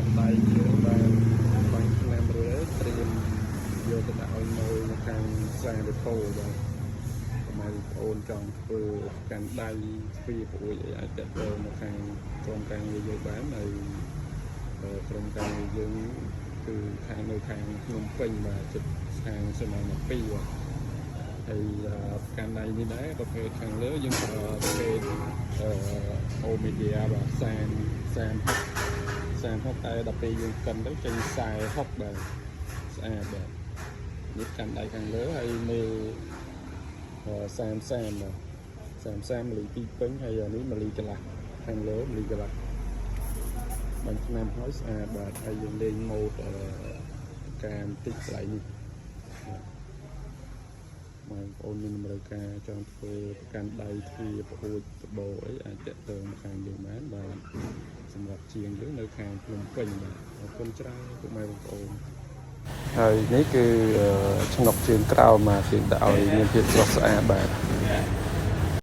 កាន់ដៃយើងបានបាញ់ឆ្នាំរើត្រៀមយកទៅដាក់ឲ្យនៅខាងខ្សែវិភោបាទមកអូនចង់ធ្វើកាន់ដៃស្ពីព្រួយអីអាចទៅនៅខាងក្រុមការងារយើងបានហើយក្រុមការងារយើងគឺខាងនៅខាងភ្នំពេញបាទជិតខាងសមានា2បាទហើយកាន់ដៃនេះដែរប្រភេទខាងលើយើងប្រើប្រភេទអូមេឌីយ៉ាបាទ36តែដល់ពេលយើងកិនទៅចេញ40បាទស្អាតបាទនេះកាន់ដៃខាងលើហើយមើល30បាទ30មលី2ពេញហើយនេះមលីកន្លះខាងលើមលីកន្លះបាញ់ឆ្នាំហើយស្អាតបាទហើយយើងលេងម៉ូដការបន្តិចកន្លែងនេះបងប្អូនមានតម្រូវការចង់ធ្វើប្រកាន់ដៃទ្វាប្រហួចដបោអីអាចតាក់ទងខាងយើងបានបាទសម្រាប់ជាងយើងនៅខាងភ្នំពេញបាទអរគុណច្រើនពុកម៉ែបងប្អូនហើយនេះគឺឆ្នុកជើងក្រោមមកគេដាក់ឲ្យមានភាពស្រស់ស្អាតបាទ